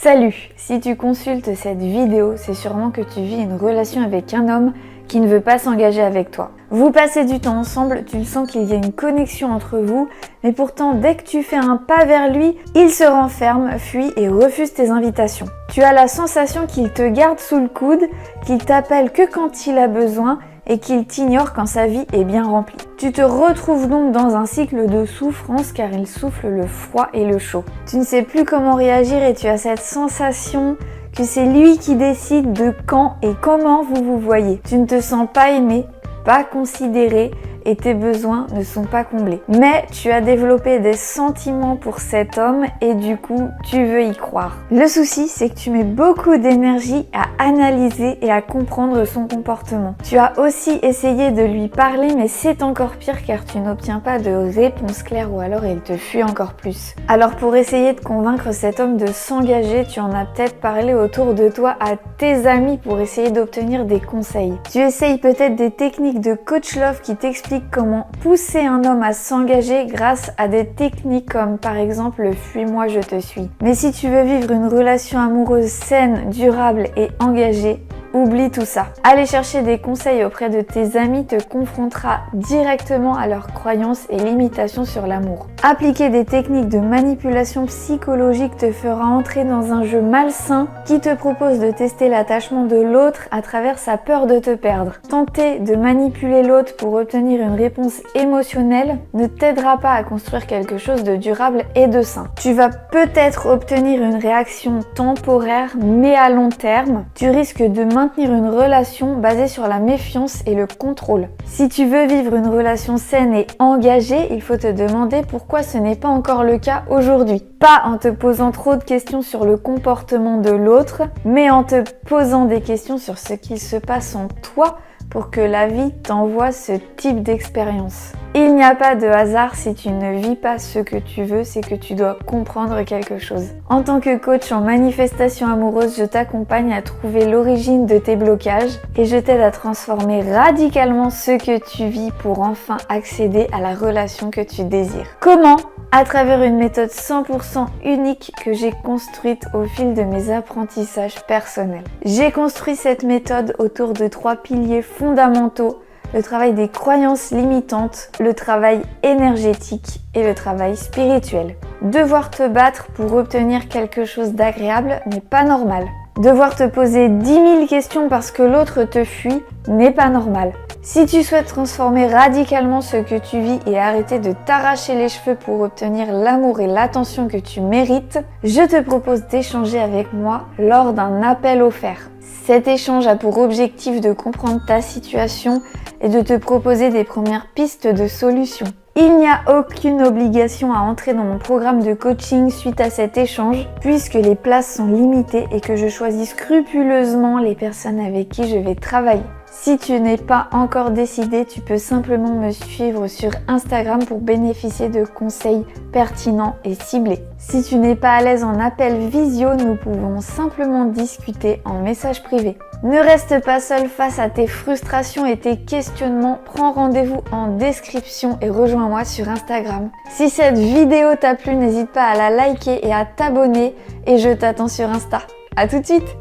Salut! Si tu consultes cette vidéo, c'est sûrement que tu vis une relation avec un homme qui ne veut pas s'engager avec toi. Vous passez du temps ensemble, tu sens qu'il y a une connexion entre vous, mais pourtant dès que tu fais un pas vers lui, il se renferme, fuit et refuse tes invitations. Tu as la sensation qu'il te garde sous le coude, qu'il t'appelle que quand il a besoin et qu'il t'ignore quand sa vie est bien remplie. Tu te retrouves donc dans un cycle de souffrance car il souffle le froid et le chaud. Tu ne sais plus comment réagir et tu as cette sensation que c'est lui qui décide de quand et comment vous vous voyez. Tu ne te sens pas aimé, pas considéré et tes besoins ne sont pas comblés. Mais tu as développé des sentiments pour cet homme et du coup, tu veux y croire. Le souci, c'est que tu mets beaucoup d'énergie à analyser et à comprendre son comportement. Tu as aussi essayé de lui parler, mais c'est encore pire car tu n'obtiens pas de réponse claire ou alors il te fuit encore plus. Alors pour essayer de convaincre cet homme de s'engager, tu en as peut-être parlé autour de toi à tes amis pour essayer d'obtenir des conseils. Tu essayes peut-être des techniques de coach love qui t'expliquent comment pousser un homme à s'engager grâce à des techniques comme par exemple le fuis-moi je te suis. Mais si tu veux vivre une relation amoureuse saine, durable et engagée, oublie tout ça. Aller chercher des conseils auprès de tes amis te confrontera directement à leurs croyances et limitations sur l'amour. Appliquer des techniques de manipulation psychologique te fera entrer dans un jeu malsain qui te propose de tester l'attachement de l'autre à travers sa peur de te perdre. Tenter de manipuler l'autre pour obtenir une réponse émotionnelle ne t'aidera pas à construire quelque chose de durable et de sain. Tu vas peut-être obtenir une réaction temporaire, mais à long terme, tu risques de maintenir une relation basée sur la méfiance et le contrôle. Si tu veux vivre une relation saine et engagée, il faut te demander pourquoi ce n'est pas encore le cas aujourd'hui. Pas en te posant trop de questions sur le comportement de l'autre, mais en te posant des questions sur ce qu'il se passe en toi pour que la vie t'envoie ce type d'expérience. Il n'y a pas de hasard si tu ne vis pas ce que tu veux, c'est que tu dois comprendre quelque chose. En tant que coach en manifestation amoureuse, je t'accompagne à trouver l'origine de tes blocages et je t'aide à transformer radicalement ce que tu vis pour enfin accéder à la relation que tu désires. Comment ? À travers une méthode 100% unique que j'ai construite au fil de mes apprentissages personnels. J'ai construit cette méthode autour de 3 piliers fondamentaux: le travail des croyances limitantes, le travail énergétique et le travail spirituel. Devoir te battre pour obtenir quelque chose d'agréable n'est pas normal. Devoir te poser 10 000 questions parce que l'autre te fuit n'est pas normal. Si tu souhaites transformer radicalement ce que tu vis et arrêter de t'arracher les cheveux pour obtenir l'amour et l'attention que tu mérites, je te propose d'échanger avec moi lors d'un appel offert. Cet échange a pour objectif de comprendre ta situation et de te proposer des premières pistes de solutions. Il n'y a aucune obligation à entrer dans mon programme de coaching suite à cet échange, puisque les places sont limitées et que je choisis scrupuleusement les personnes avec qui je vais travailler. Si tu n'es pas encore décidé, tu peux simplement me suivre sur Instagram pour bénéficier de conseils pertinents et ciblés. Si tu n'es pas à l'aise en appel visio, nous pouvons simplement discuter en message privé. Ne reste pas seul face à tes frustrations et tes questionnements, prends rendez-vous en description et rejoins-moi sur Instagram. Si cette vidéo t'a plu, n'hésite pas à la liker et à t'abonner et je t'attends sur Insta. À tout de suite!